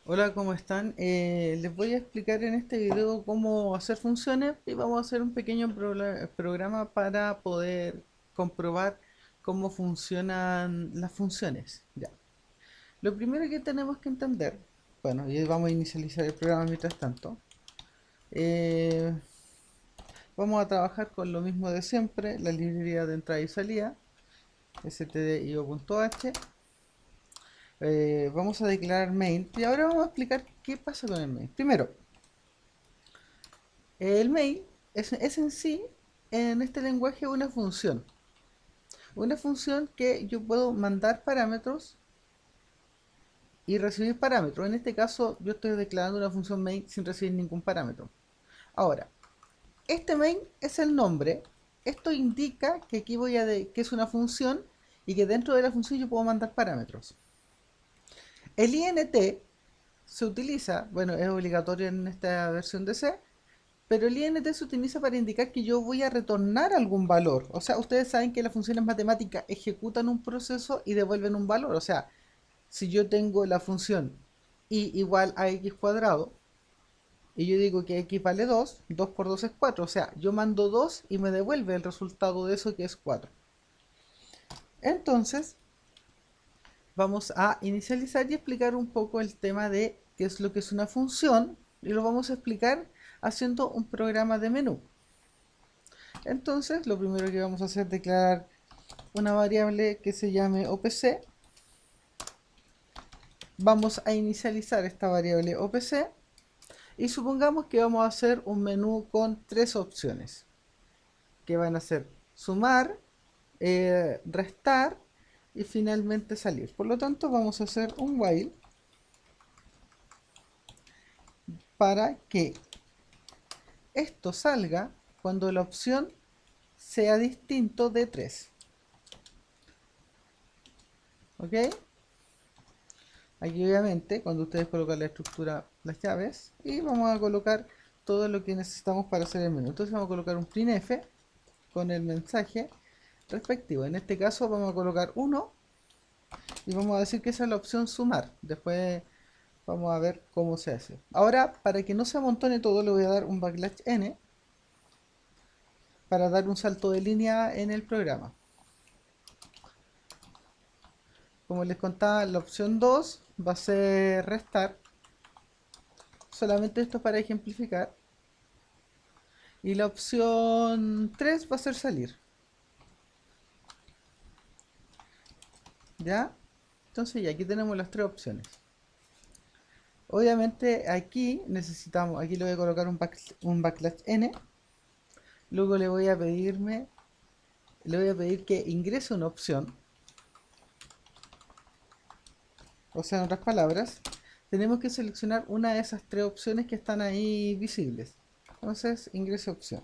Hola, ¿cómo están? Les voy a explicar en este video cómo hacer funciones y vamos a hacer un pequeño programa para poder comprobar cómo funcionan las funciones. Ya. Lo primero que tenemos que entender, bueno, y vamos a inicializar el programa mientras tanto. eh, Vamos a trabajar con lo mismo de siempre, la librería de entrada y salida, stdio.h. Vamos a declarar main y ahora vamos a explicar qué pasa con el main. Primero, el main es en sí, en este lenguaje, una función. Una función que yo puedo mandar parámetros y recibir parámetros. En este caso, yo estoy declarando una función main sin recibir ningún parámetro. Ahora, este main es el nombre. Esto indica que aquí que es una función y que dentro de la función yo puedo mandar parámetros. El int se utiliza, bueno, es obligatorio en esta versión de C, pero el int se utiliza para indicar que yo voy a retornar algún valor. O sea, ustedes saben que las funciones matemáticas ejecutan un proceso y devuelven un valor. O sea, si yo tengo la función y igual a x cuadrado, y yo digo que x vale 2, 2 por 2 es 4. O sea, yo mando 2 y me devuelve el resultado de eso que es 4. Entonces, vamos a inicializar y explicar un poco el tema de qué es lo que es una función. Y lo vamos a explicar haciendo un programa de menú. Entonces, lo primero que vamos a hacer es declarar una variable que se llame OPC. Vamos a inicializar esta variable OPC y supongamos que vamos a hacer un menú con tres opciones, que van a ser sumar, restar y finalmente salir. Por lo tanto, vamos a hacer un while para que esto salga cuando la opción sea distinto de 3. ¿Ok? Aquí obviamente cuando ustedes colocan la estructura, las llaves, y vamos a colocar todo lo que necesitamos para hacer el menú. Entonces vamos a colocar un printf con el mensaje respectivo. En este caso vamos a colocar 1 y vamos a decir que esa es la opción sumar. Después vamos a ver cómo se hace. Ahora, para que no se amontone todo, le voy a dar un backslash n para dar un salto de línea en el programa. Como les contaba, la opción 2 va a ser restar. Solamente esto para ejemplificar. Y la opción 3 va a ser salir. ¿Ya? Entonces ya aquí tenemos las tres opciones. Obviamente aquí necesitamos, aquí le voy a colocar un backslash n. Luego le voy a pedir que ingrese una opción. O sea, en otras palabras, tenemos que seleccionar una de esas tres opciones que están ahí visibles. Entonces, ingrese opción.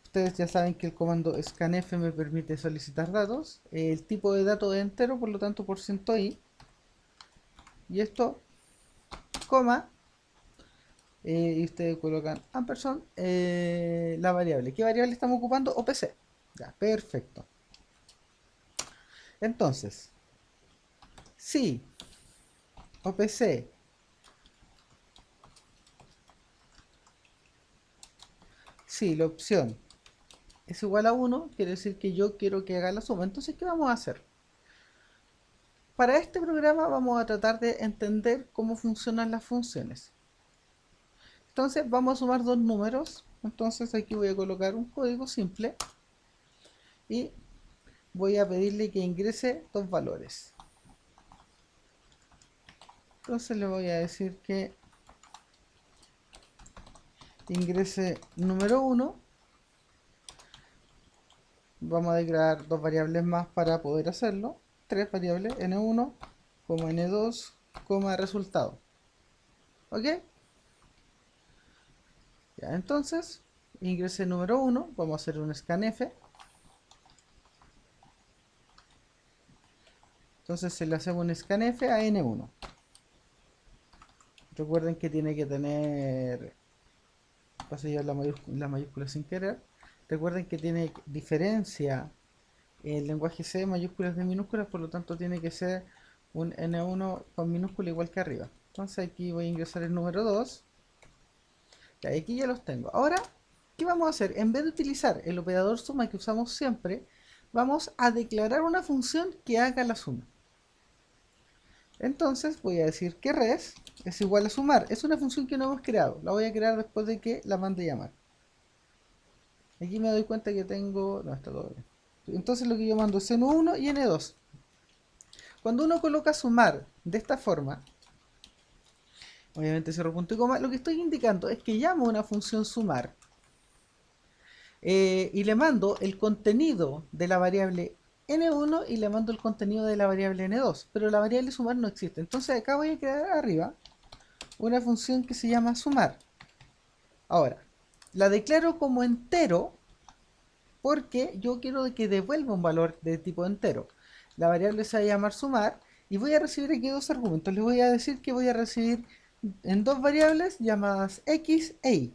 Ustedes ya saben que el comando scanf me permite solicitar datos. El tipo de dato es entero, por lo tanto %i. Y esto, coma, y ustedes colocan ampersand, la variable. ¿Qué variable estamos ocupando? OPC. Ya, perfecto. Entonces, si OPC, si la opción es igual a 1, quiere decir que yo quiero que haga la suma. Entonces, ¿qué vamos a hacer? Para este programa vamos a tratar de entender cómo funcionan las funciones. Entonces vamos a sumar dos números. Entonces aquí voy a colocar un código simple y voy a pedirle que ingrese dos valores. Entonces le voy a decir que ingrese número 1. Vamos a declarar dos variables más para poder hacerlo. Tres variables, n1, n2, resultado. ¿Ok? Ya, entonces, ingrese número 1. Vamos a hacer un scanf. Entonces se le hacemos un scanf a n1. Recuerden que tiene que tener, pasé ya la mayúscula sin querer. Recuerden que tiene diferencia el lenguaje C, mayúsculas de minúsculas, por lo tanto tiene que ser un n1 con minúscula igual que arriba. Entonces aquí voy a ingresar el número 2. Y aquí ya los tengo. Ahora, ¿qué vamos a hacer? En vez de utilizar el operador suma que usamos siempre, vamos a declarar una función que haga la suma. Entonces voy a decir que res es igual a sumar. Es una función que no hemos creado. La voy a crear después de que la mande llamar. Aquí me doy cuenta que tengo... No, está todo bien. Entonces lo que yo mando es n1 y n2. Cuando uno coloca sumar de esta forma, obviamente cierro punto y coma, lo que estoy indicando es que llamo a una función sumar y le mando el contenido de la variable n1 y le mando el contenido de la variable n2, pero la variable sumar no existe. Entonces acá voy a crear arriba una función que se llama sumar. Ahora, la declaro como entero porque yo quiero que devuelva un valor de tipo entero. La variable se va a llamar sumar y voy a recibir aquí dos argumentos. Les voy a decir que voy a recibir en dos variables llamadas x e y.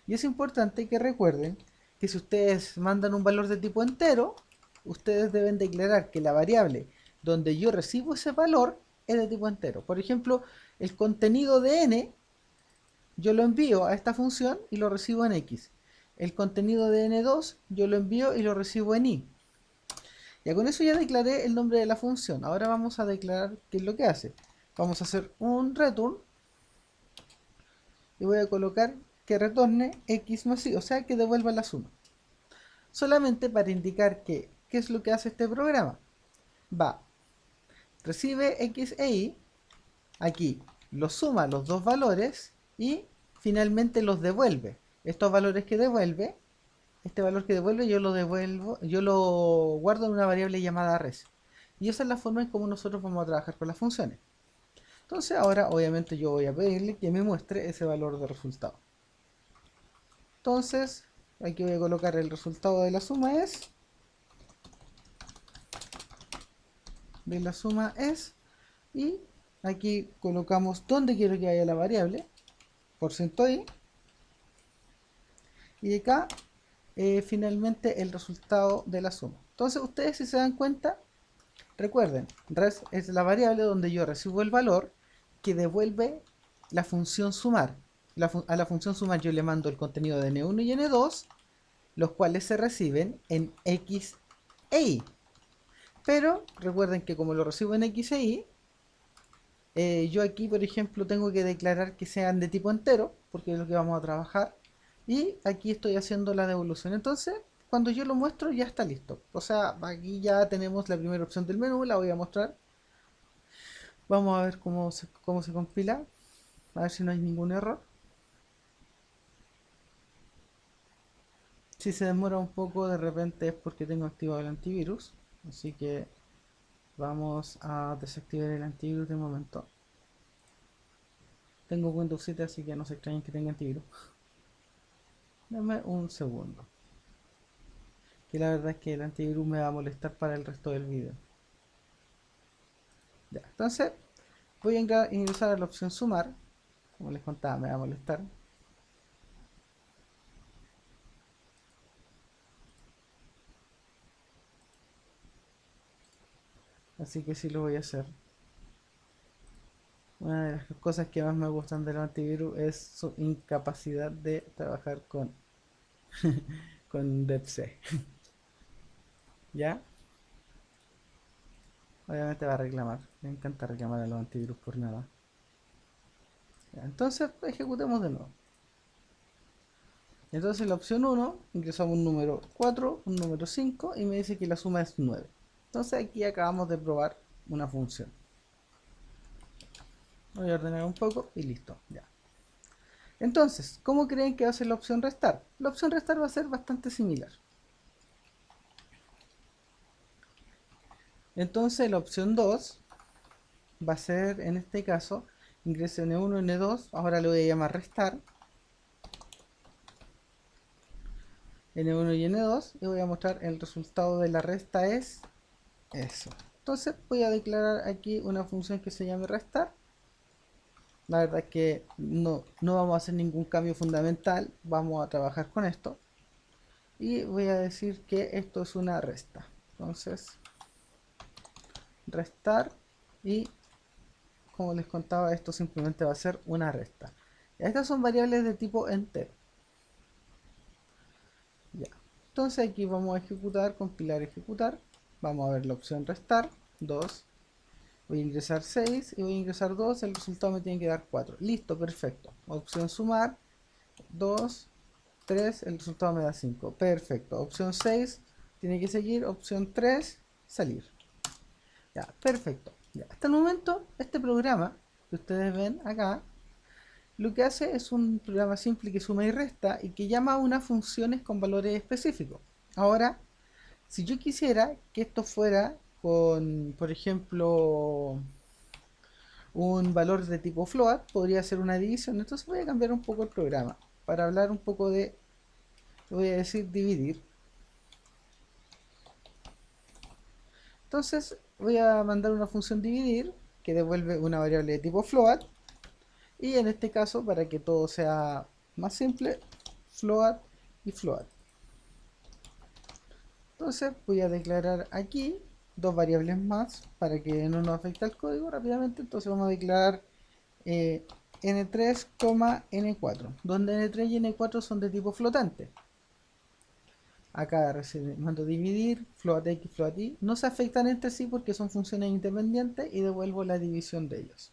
Y es importante que recuerden que si ustedes mandan un valor de tipo entero, ustedes deben declarar que la variable donde yo recibo ese valor es de tipo entero. Por ejemplo, el contenido de n yo lo envío a esta función y lo recibo en x. El contenido de n2 yo lo envío y lo recibo en y. Ya con eso ya declaré el nombre de la función. Ahora vamos a declarar qué es lo que hace. Vamos a hacer un return y voy a colocar que retorne x más y, o sea que devuelva la suma. Solamente para indicar que qué es lo que hace este programa. Va, recibe x e y, aquí los suma los dos valores y finalmente los devuelve. Estos valores que devuelve, este valor que devuelve yo lo devuelvo, yo lo guardo en una variable llamada res. Y esa es la forma en cómo nosotros vamos a trabajar con las funciones. Entonces ahora obviamente yo voy a pedirle que me muestre ese valor de resultado. Entonces aquí voy a colocar el resultado de la suma es y aquí colocamos donde quiero que vaya la variable %i y acá finalmente el resultado de la suma. Entonces ustedes si se dan cuenta, recuerden, res es la variable donde yo recibo el valor que devuelve la función sumar. A la función sumar yo le mando el contenido de n1 y n2, los cuales se reciben en x e y. Pero recuerden que como lo recibo en x e y, yo aquí por ejemplo tengo que declarar que sean de tipo entero, porque es lo que vamos a trabajar. Y aquí estoy haciendo la devolución. Entonces, cuando yo lo muestro ya está listo. O sea, aquí ya tenemos la primera opción del menú, la voy a mostrar. Vamos a ver cómo se compila. A ver si no hay ningún error. Si se demora un poco, de repente es porque tengo activado el antivirus. Así que vamos a desactivar el antivirus de momento. Tengo Windows 7, así que no se extrañen que tenga antivirus. Dame un segundo. Que la verdad es que el antivirus me va a molestar para el resto del video. Ya, entonces voy a ingresar a la opción sumar. Como les contaba, me va a molestar. Así que sí lo voy a hacer. Una de las cosas que más me gustan del antivirus es su incapacidad de trabajar con DepC. ¿Ya? Obviamente va a reclamar. Me encanta reclamar a los antivirus por nada. Ya, entonces ejecutemos de nuevo. Entonces en la opción 1 ingresamos un número 4, un número 5 y me dice que la suma es 9. Entonces aquí acabamos de probar una función. Voy a ordenar un poco y listo. Ya. Entonces, ¿cómo creen que va a ser la opción restar? La opción restar va a ser bastante similar. Entonces la opción 2 va a ser, en este caso, ingreso N1, N2, ahora lo voy a llamar restar. N1 y N2 y voy a mostrar el resultado de la resta es eso. Entonces voy a declarar aquí una función que se llame restar. La verdad es que no vamos a hacer ningún cambio fundamental, vamos a trabajar con esto. Y voy a decir que esto es una resta. Entonces, restar y como les contaba, esto simplemente va a ser una resta. Estas son variables de tipo entero. Ya. Entonces aquí vamos a ejecutar, compilar, ejecutar. Vamos a ver la opción restar, 2. Voy a ingresar 6 y voy a ingresar 2. El resultado me tiene que dar 4. Listo, perfecto. Opción sumar, 2, 3. El resultado me da 5. Perfecto. Opción 6 tiene que seguir. Opción 3, salir. Ya, perfecto. Ya. Hasta el momento, este programa que ustedes ven acá, lo que hace es un programa simple que suma y resta y que llama a unas funciones con valores específicos. Ahora, si yo quisiera que esto fuera con, por ejemplo, un valor de tipo float, podría ser una división. Entonces voy a cambiar un poco el programa para hablar un poco de, voy a decir dividir. Entonces voy a mandar una función dividir que devuelve una variable de tipo float, y en este caso, para que todo sea más simple, float y float. Entonces voy a declarar aquí dos variables más para que no nos afecte el código rápidamente. Entonces vamos a declarar eh, n3, n4, donde n3 y n4 son de tipo flotante. Acá mando dividir, float x, float y. No se afectan entre sí porque son funciones independientes y devuelvo la división de ellos.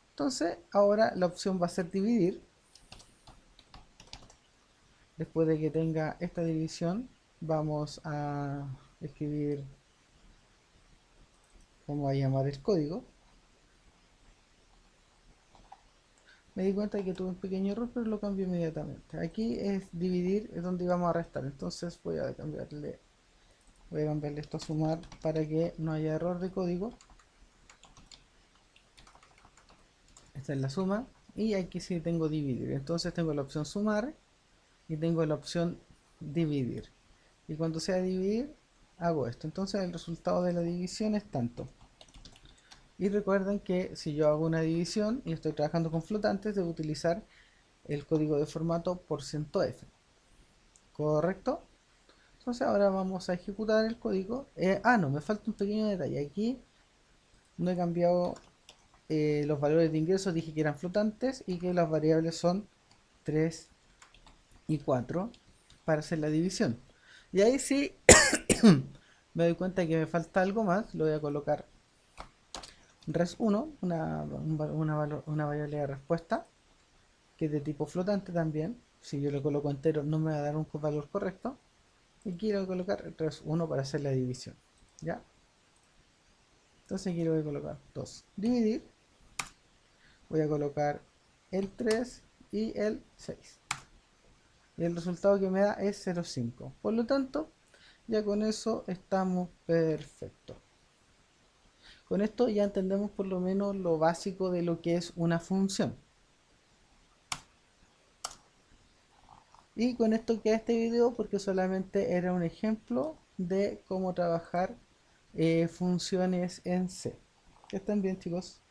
Entonces ahora la opción va a ser dividir. Después de que tenga esta división, vamos a escribir, vamos a llamar el código. Me di cuenta que tuve un pequeño error, pero lo cambio inmediatamente. Aquí es dividir, es donde vamos a restar. Entonces voy a cambiarle esto a sumar para que no haya error de código. Esta es la suma. Y aquí sí tengo dividir. Entonces tengo la opción sumar y tengo la opción dividir. Y cuando sea dividir, hago esto. Entonces el resultado de la división es tanto. Y recuerden que si yo hago una división y estoy trabajando con flotantes, debo utilizar el código de formato %f. ¿Correcto? Entonces ahora vamos a ejecutar el código. No, me falta un pequeño detalle. Aquí no he cambiado los valores de ingreso, dije que eran flotantes y que las variables son 3 y 4 para hacer la división. Y ahí sí me doy cuenta que me falta algo más. Lo voy a colocar res1, una variable de respuesta, que es de tipo flotante también. Si yo le coloco entero no me va a dar un valor correcto. Y quiero colocar res1 para hacer la división. ¿Ya? Entonces aquí le voy a colocar 2. Dividir. Voy a colocar el 3 y el 6. Y el resultado que me da es 0,5. Por lo tanto, ya con eso estamos perfectos. Con esto ya entendemos por lo menos lo básico de lo que es una función. Y con esto queda este video porque solamente era un ejemplo de cómo trabajar funciones en C. Que estén bien, chicos.